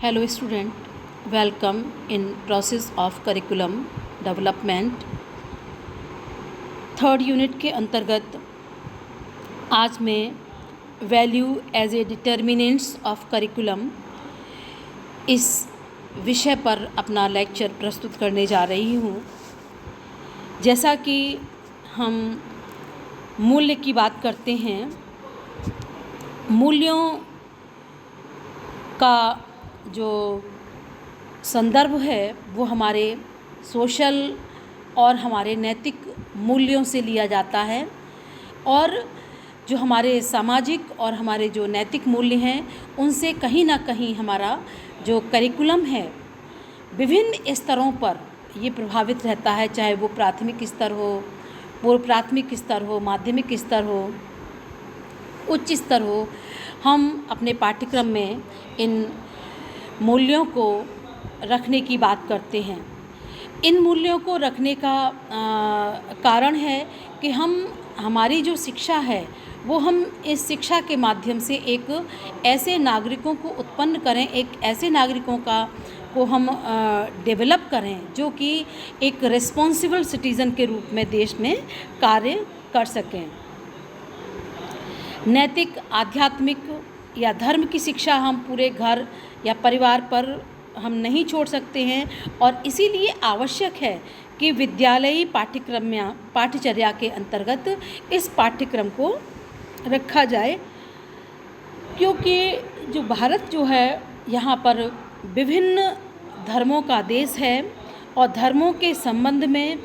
Hello student, welcome in process of curriculum development। Third unit के अंतर्गत आज मैं value as a determinants of curriculum इस विषय पर अपना लेक्चर प्रस्तुत करने जा रही हूँ। जैसा कि हम मूल्य की बात करते हैं, मूल्यों का जो संदर्भ है वो हमारे सोशल और हमारे नैतिक मूल्यों से लिया जाता है, और जो हमारे सामाजिक और हमारे जो नैतिक मूल्य हैं उनसे कहीं ना कहीं हमारा जो करिकुलम है विभिन्न स्तरों पर ये प्रभावित रहता है, चाहे वो प्राथमिक स्तर हो, पूर्व प्राथमिक स्तर हो, माध्यमिक स्तर हो, उच्च स्तर हो। हम अपने पाठ्यक्रम में इन मूल्यों को रखने की बात करते हैं। इन मूल्यों को रखने का कारण है कि हमारी जो शिक्षा है वो हम इस शिक्षा के माध्यम से एक ऐसे नागरिकों को उत्पन्न करें, एक ऐसे नागरिकों को हम डेवलप करें जो कि एक रिस्पॉन्सिबल सिटीज़न के रूप में देश में कार्य कर सकें। नैतिक, आध्यात्मिक या धर्म की शिक्षा हम पूरे घर या परिवार पर हम नहीं छोड़ सकते हैं, और इसीलिए आवश्यक है कि विद्यालयी पाठ्यचर्या के अंतर्गत इस पाठ्यक्रम को रखा जाए, क्योंकि जो भारत जो है यहाँ पर विभिन्न धर्मों का देश है, और धर्मों के संबंध में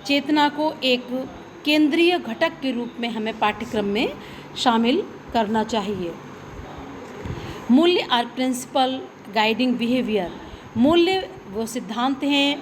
चेतना को एक केंद्रीय घटक के रूप में हमें पाठ्यक्रम में शामिल करना चाहिए। मूल्य आर प्रिंसिपल गाइडिंग बिहेवियर। मूल्य वो सिद्धांत हैं,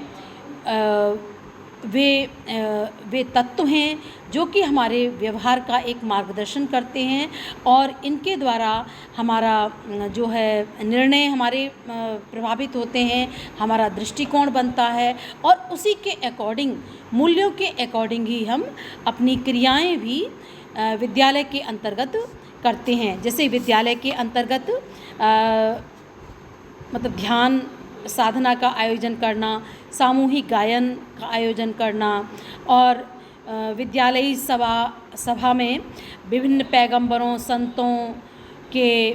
वे तत्व हैं जो कि हमारे व्यवहार का एक मार्गदर्शन करते हैं, और इनके द्वारा हमारा जो है निर्णय हमारे प्रभावित होते हैं, हमारा दृष्टिकोण बनता है, और उसी के अकॉर्डिंग, मूल्यों के अकॉर्डिंग ही हम अपनी क्रियाएं भी विद्यालय के अंतर्गत करते हैं। जैसे विद्यालय के अंतर्गत मतलब ध्यान साधना का आयोजन करना, सामूहिक गायन का आयोजन करना, और विद्यालयी सभा में विभिन्न पैगंबरों, संतों के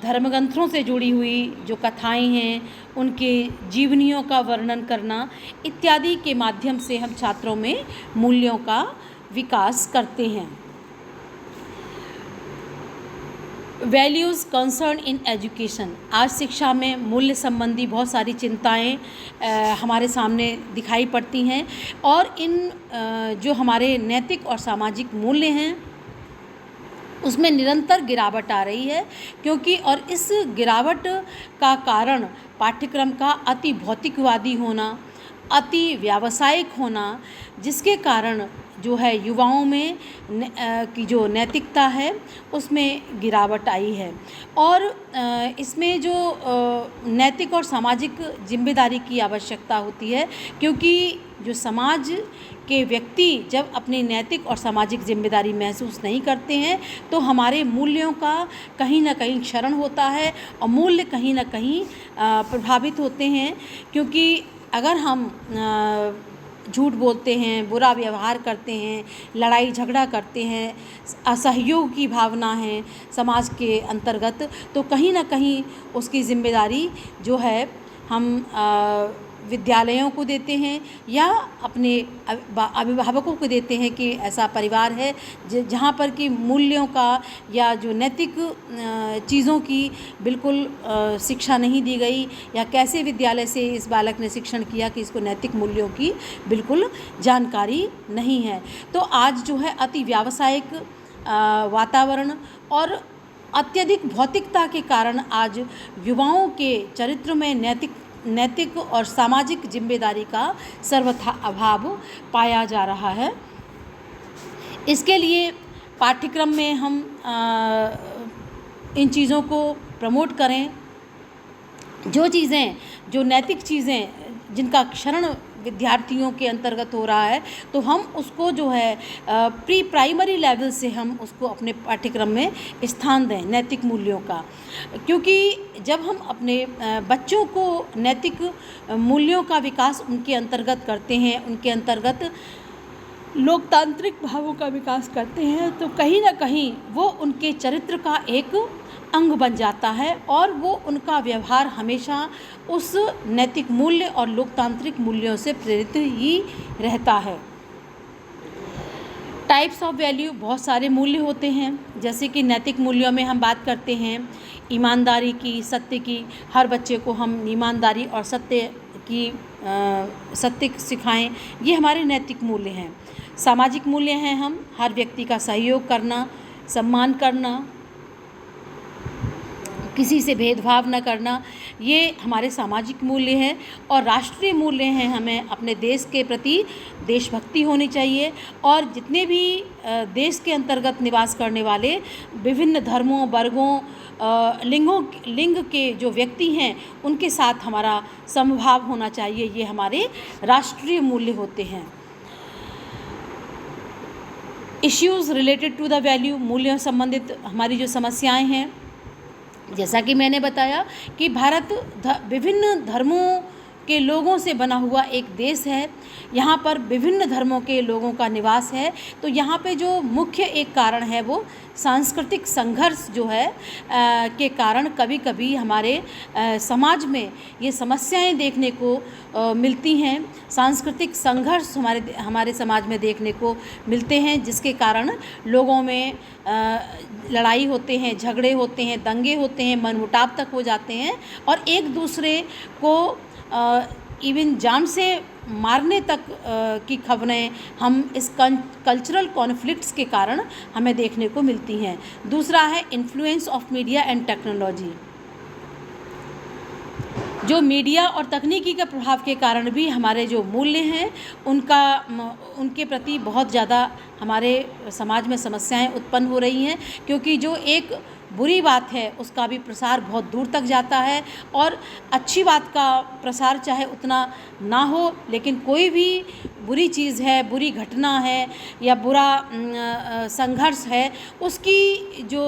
धर्मग्रंथों से जुड़ी हुई जो कथाएं हैं उनके जीवनियों का वर्णन करना इत्यादि के माध्यम से हम छात्रों में मूल्यों का विकास करते हैं। Values concern in education. आज शिक्षा में मूल्य संबंधी बहुत सारी चिंताएं हमारे सामने दिखाई पड़ती हैं, और इन जो हमारे नैतिक और सामाजिक मूल्य हैं उसमें निरंतर गिरावट आ रही है, क्योंकि और इस गिरावट का कारण पाठ्यक्रम का अति भौतिकवादी होना, अति व्यावसायिक होना, जिसके कारण जो है युवाओं में की जो नैतिकता है उसमें गिरावट आई है। और इसमें जो नैतिक और सामाजिक जिम्मेदारी की आवश्यकता होती है, क्योंकि जो समाज के व्यक्ति जब अपनी नैतिक और सामाजिक जिम्मेदारी महसूस नहीं करते हैं तो हमारे मूल्यों का कहीं ना कहीं क्षरण होता है, और मूल्य कहीं ना कहीं प्रभावित होते हैं। क्योंकि अगर हम झूठ बोलते हैं, बुरा व्यवहार करते हैं, लड़ाई झगड़ा करते हैं, असहयोग की भावना है समाज के अंतर्गत, तो कहीं ना कहीं उसकी जिम्मेदारी जो है हम विद्यालयों को देते हैं या अपने अभिभावकों को देते हैं कि ऐसा परिवार है जहाँ पर कि मूल्यों का या जो नैतिक चीज़ों की बिल्कुल शिक्षा नहीं दी गई, या कैसे विद्यालय से इस बालक ने शिक्षण किया कि इसको नैतिक मूल्यों की बिल्कुल जानकारी नहीं है। तो आज जो है अति व्यावसायिक वातावरण और अत्यधिक भौतिकता के कारण आज युवाओं के चरित्र में नैतिक और सामाजिक जिम्मेदारी का सर्वथा अभाव पाया जा रहा है। इसके लिए पाठ्यक्रम में हम इन चीज़ों को प्रमोट करें। जो नैतिक चीज़ें जिनका क्षरण विद्यार्थियों के अंतर्गत हो रहा है, तो हम उसको जो है प्री प्राइमरी लेवल से हम उसको अपने पाठ्यक्रम में स्थान दें नैतिक मूल्यों का। क्योंकि जब हम अपने बच्चों को नैतिक मूल्यों का विकास उनके अंतर्गत करते हैं, उनके अंतर्गत लोकतांत्रिक भावों का विकास करते हैं, तो कहीं ना कहीं वो उनके चरित्र का एक अंग बन जाता है और वो उनका व्यवहार हमेशा उस नैतिक मूल्य और लोकतांत्रिक मूल्यों से प्रेरित ही रहता है। टाइप्स ऑफ वैल्यू, बहुत सारे मूल्य होते हैं। जैसे कि नैतिक मूल्यों में हम बात करते हैं ईमानदारी की, सत्य की। हर बच्चे को हम ईमानदारी और सत्य सिखाएं, ये हमारे नैतिक मूल्य हैं। सामाजिक मूल्य हैं हम हर व्यक्ति का सहयोग करना, सम्मान करना, किसी से भेदभाव न करना, ये हमारे सामाजिक मूल्य हैं। और राष्ट्रीय मूल्य हैं, हमें अपने देश के प्रति देशभक्ति होनी चाहिए और जितने भी देश के अंतर्गत निवास करने वाले विभिन्न धर्मों, वर्गों, लिंग के जो व्यक्ति हैं उनके साथ हमारा समभाव होना चाहिए। ये हमारे राष्ट्रीय मूल्य होते हैं। Issues related to the value, मूल्यों संबंधित हमारी जो समस्याएं हैं, जैसा कि मैंने बताया कि भारत विभिन्न धर्मों के लोगों से बना हुआ एक देश है। यहाँ पर विभिन्न धर्मों के लोगों का निवास है। तो यहाँ पे जो मुख्य एक कारण है वो सांस्कृतिक संघर्ष जो है के कारण कभी कभी हमारे समाज में ये समस्याएं देखने को मिलती हैं। सांस्कृतिक संघर्ष हमारे समाज में देखने को मिलते हैं, जिसके कारण लोगों में लड़ाई होते हैं, झगड़े होते हैं, दंगे होते हैं, मनमुटाव तक हो जाते हैं और एक दूसरे को इवन जान से मारने तक की खबरें हम इस कल्चरल कॉन्फ्लिक्ट्स के कारण हमें देखने को मिलती हैं। दूसरा है influence of media and technology. जो मीडिया और तकनीकी के प्रभाव के कारण भी हमारे जो मूल्य हैं उनके प्रति बहुत ज़्यादा हमारे समाज में समस्याएं उत्पन्न हो रही हैं, क्योंकि जो एक बुरी बात है उसका भी प्रसार बहुत दूर तक जाता है और अच्छी बात का प्रसार चाहे उतना ना हो, लेकिन कोई भी बुरी चीज़ है, बुरी घटना है या बुरा संघर्ष है, उसकी जो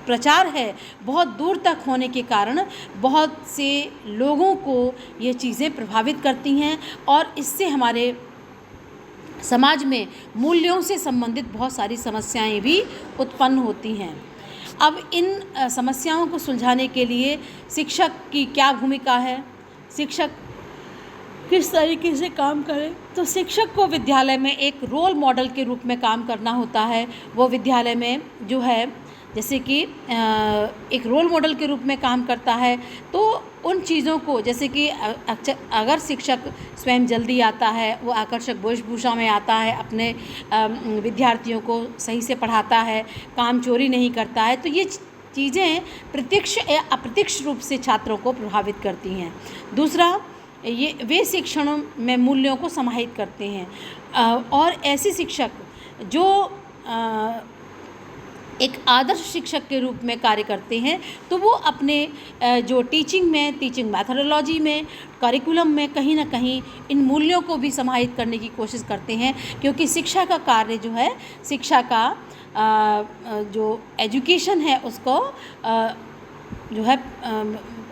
प्रचार है बहुत दूर तक होने के कारण बहुत से लोगों को ये चीज़ें प्रभावित करती हैं और इससे हमारे समाज में मूल्यों से संबंधित बहुत सारी समस्याएं भी उत्पन्न होती हैं। अब इन समस्याओं को सुलझाने के लिए शिक्षक की क्या भूमिका है, शिक्षक किस तरीके से काम करें, तो शिक्षक को विद्यालय में एक रोल मॉडल के रूप में काम करना होता है। वो विद्यालय में जो है जैसे कि एक रोल मॉडल के रूप में काम करता है, तो उन चीज़ों को जैसे कि अगर शिक्षक स्वयं जल्दी आता है, वो आकर्षक वेशभूषा में आता है, अपने विद्यार्थियों को सही से पढ़ाता है, काम चोरी नहीं करता है, तो ये चीज़ें प्रत्यक्ष या अप्रत्यक्ष रूप से छात्रों को प्रभावित करती हैं। दूसरा, ये वे शिक्षण में मूल्यों को समाहित करते हैं और ऐसे शिक्षक जो एक आदर्श शिक्षक के रूप में कार्य करते हैं, तो वो अपने जो टीचिंग मैथोडोलॉजी में, करिकुलम में कहीं ना कहीं इन मूल्यों को भी समाहित करने की कोशिश करते हैं, क्योंकि शिक्षा का कार्य जो है, शिक्षा का जो एजुकेशन है उसको जो है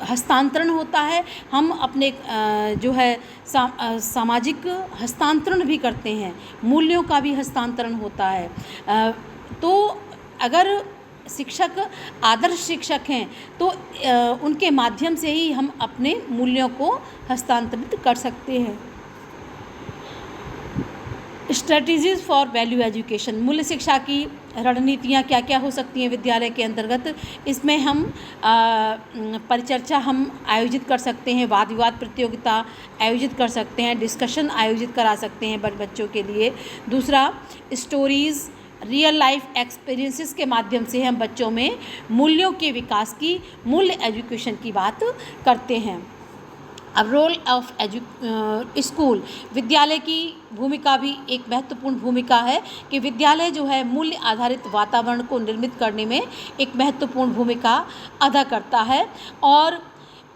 हस्तांतरण होता है। हम अपने जो है सामाजिक हस्तांतरण भी करते हैं, मूल्यों का भी हस्तांतरण होता है। तो अगर शिक्षक आदर्श शिक्षक हैं तो उनके माध्यम से ही हम अपने मूल्यों को हस्तांतरित कर सकते हैं। स्ट्रेटजीज़ फॉर वैल्यू एजुकेशन, मूल्य शिक्षा की रणनीतियाँ क्या क्या हो सकती हैं विद्यालय के अंतर्गत, इसमें हम परिचर्चा हम आयोजित कर सकते हैं, वाद विवाद प्रतियोगिता आयोजित कर सकते हैं, डिस्कशन आयोजित करा सकते हैं बच्चों के लिए। दूसरा, स्टोरीज़, रियल लाइफ एक्सपीरियंसेस के माध्यम से हम बच्चों में मूल्यों के विकास की, मूल्य एजुकेशन की बात करते हैं। अब रोल ऑफ स्कूल, विद्यालय की भूमिका भी एक महत्वपूर्ण भूमिका है कि विद्यालय जो है मूल्य आधारित वातावरण को निर्मित करने में एक महत्वपूर्ण भूमिका अदा करता है और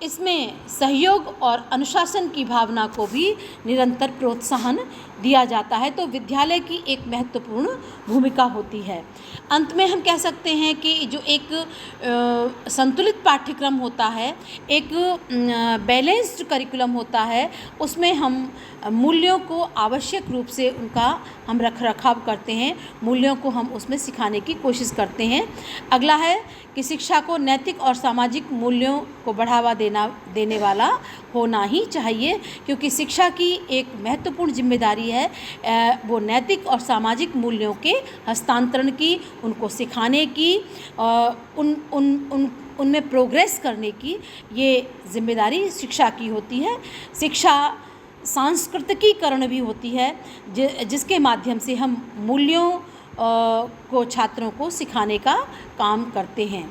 इसमें सहयोग और अनुशासन की भावना को भी निरंतर प्रोत्साहन दिया जाता है। तो विद्यालय की एक महत्वपूर्ण भूमिका होती है। अंत में हम कह सकते हैं कि जो एक संतुलित पाठ्यक्रम होता है, एक बैलेंस्ड करिकुलम होता है, उसमें हम मूल्यों को आवश्यक रूप से उनका हम रखरखाव करते हैं, मूल्यों को हम उसमें सिखाने की कोशिश करते हैं। अगला है कि शिक्षा को नैतिक और सामाजिक मूल्यों को बढ़ावा देने वाला होना ही चाहिए, क्योंकि शिक्षा की एक महत्वपूर्ण जिम्मेदारी है वो नैतिक और सामाजिक मूल्यों के हस्तांतरण की, उनको सिखाने की, उनमें प्रोग्रेस करने की, ये जिम्मेदारी शिक्षा की होती है। शिक्षा सांस्कृतिकीकरण भी होती है, जिसके माध्यम से हम मूल्यों को छात्रों को सिखाने का काम करते हैं।